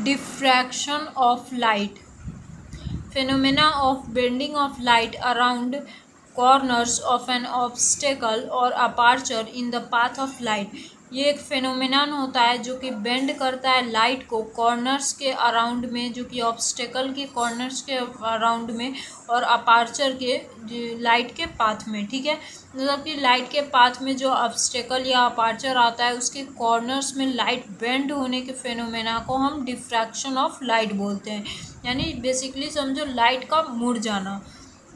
diffraction of light, phenomena of bending of light around corners of an obstacle or aperture in the path of light। ये एक phenomenon होता है जो कि bend करता है लाइट को कॉर्नर्स के अराउंड में, जो कि ऑब्स्टेकल के कॉर्नर्स के अराउंड में और अपार्चर के लाइट के पाथ में। ठीक है, मतलब कि लाइट के पाथ में जो ऑब्स्टेकल या अपार्चर आता है उसके कॉर्नर्स में लाइट बेंड होने के फेनोमेना को हम डिफ्रैक्शन ऑफ लाइट बोलते हैं। यानी बेसिकली समझो लाइट का मुड़ जाना।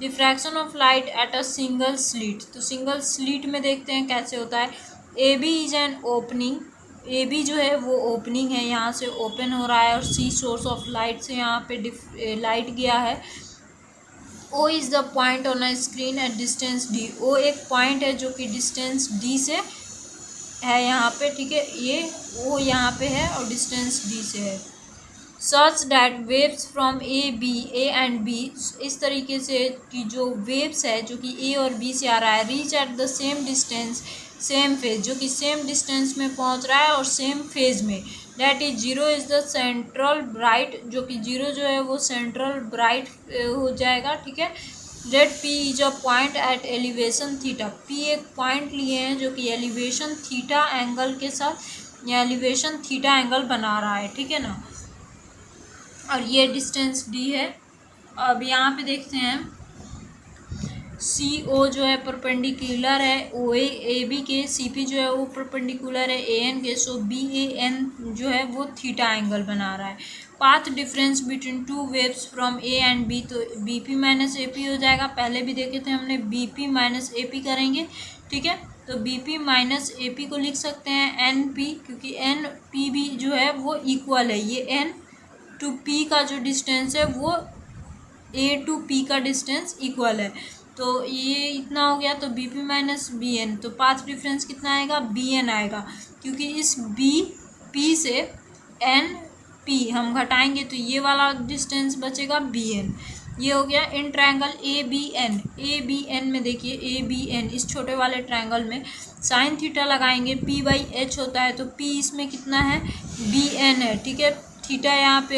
Diffraction of light at a single slit, तो सिंगल स्लिट में देखते हैं कैसे होता है। A B is an opening, A B जो है वो ओपनिंग है, यहाँ से ओपन हो रहा है और सी सोर्स ऑफ लाइट से यहाँ पे लाइट गया है। O is the point on a screen at distance D, O एक पॉइंट है जो कि डिस्टेंस डी से है यहाँ पे। ठीक है, ये ओ यहाँ पे है और डिस्टेंस डी से है। Such that waves from A and B, इस तरीके से कि जो वेव्स है जो कि ए और बी से आ रहा है, reach at the same distance same phase, जो कि सेम डिस्टेंस में पहुंच रहा है और सेम फेज में। That is zero is the central bright, जो कि जीरो जो है वो सेंट्रल ब्राइट हो जाएगा। ठीक है, let P is a point at elevation theta, P एक पॉइंट लिए हैं जो कि एलिवेशन थीटा एंगल के साथ या एलिवेशन थीटा एंगल बना रहा है। ठीक है ना, और ये डिस्टेंस डी है। अब यहाँ पे देखते हैं सी ओ जो है परपेंडिकुलर है ओ ए बी के, सी पी जो है वो परपेंडिकुलर है ए एन के, सो बी ए एन जो है वो थीटा एंगल बना रहा है। Path difference between two waves from A and B, तो B P minus A P हो जाएगा, पहले भी देखे थे हमने, B P minus A P करेंगे। ठीक है, तो B P minus A P को लिख सकते हैं एन पी, क्योंकि एन पी भी जो है वो इक्वल है, ये एन टू पी का जो डिस्टेंस है वो ए टू पी का डिस्टेंस इक्वल है। तो ये इतना हो गया, तो B P minus B N, तो पाथ डिफरेंस कितना आएगा, बी एन आएगा, क्योंकि इस बी पी से एन पी हम घटाएंगे तो ये वाला डिस्टेंस बचेगा बी एन। ये हो गया in triangle A B N, A B N में देखिए ए बी एन इस छोटे वाले ट्रायंगल में साइन थीटा लगाएंगे, पी बाई एच होता है, तो पी इसमें कितना है, बी एन है। ठीक है, थीटा यहाँ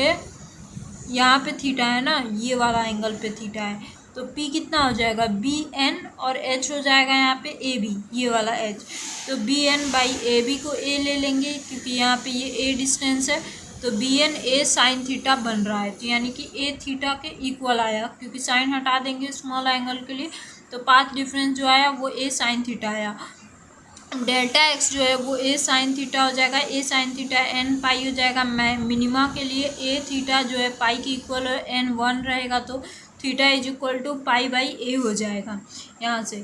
पे थीटा है ना, ये वाला एंगल पे थीटा है, तो P कितना हो जाएगा, बी एन, और H हो जाएगा यहाँ पे ए बी, ये वाला H, तो B N by A B को A ले लेंगे क्योंकि यहाँ पे ये A डिस्टेंस है, तो B N A sine theta बन रहा है, तो यानी कि A थीटा के इक्वल आया, क्योंकि साइन हटा देंगे स्मॉल एंगल के लिए, तो पाथ डिफरेंस जो आया वो A साइन थीटा आया। डेल्टा एक्स जो है वो ए साइन थीटा हो जाएगा, ए साइन थीटा एन पाई हो जाएगा। मिनिमा के लिए ए थीटा जो है पाई के इक्वल है, एन 1 रहेगा, तो theta is equal to pi by A हो जाएगा। यहाँ से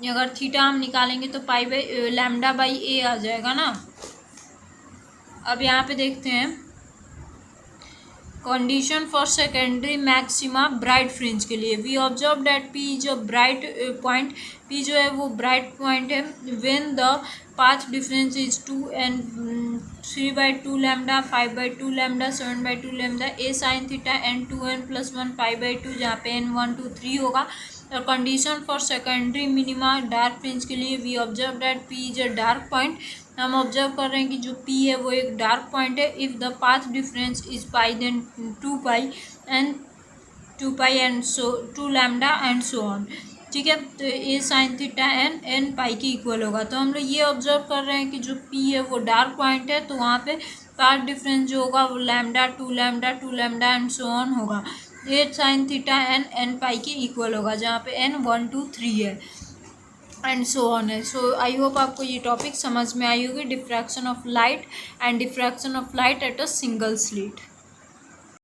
अगर थीटा हम निकालेंगे तो pi by lambda by A आ जाएगा ना। अब यहाँ पे देखते हैं condition for secondary maxima bright fringe के लिए। We observe that P is a bright point, P जो है वो ब्राइट पॉइंट है when the path difference is 2 and 3/2 lambda, 5/2 lambda, 7/2 lambda, A sine theta N 2n + 1 5/2, जहाँ पे n 1 2 3 होगा। और condition for secondary minima dark fringe के लिए we observe that P is a dark point, हम observe कर रहे हैं कि जो P है वो एक डार्क पॉइंट है। If the path difference is pi then 2 pi and so 2 lambda and so on. ठीक है, तो A sine theta N pi के इक्वल होगा। तो हम लोग ये ऑब्जर्व कर रहे हैं कि जो P है वो डार्क पॉइंट है, तो वहाँ पे पाथ डिफरेंस जो होगा वो lambda 2 lambda and so on होगा। ए साइन थीटा एन पाई के इक्वल होगा, जहाँ पे n 1 2 3 है एंड सो ऑन है। सो आई होप आपको ये टॉपिक समझ में आई होगी, diffraction of light and diffraction of light at a single slit.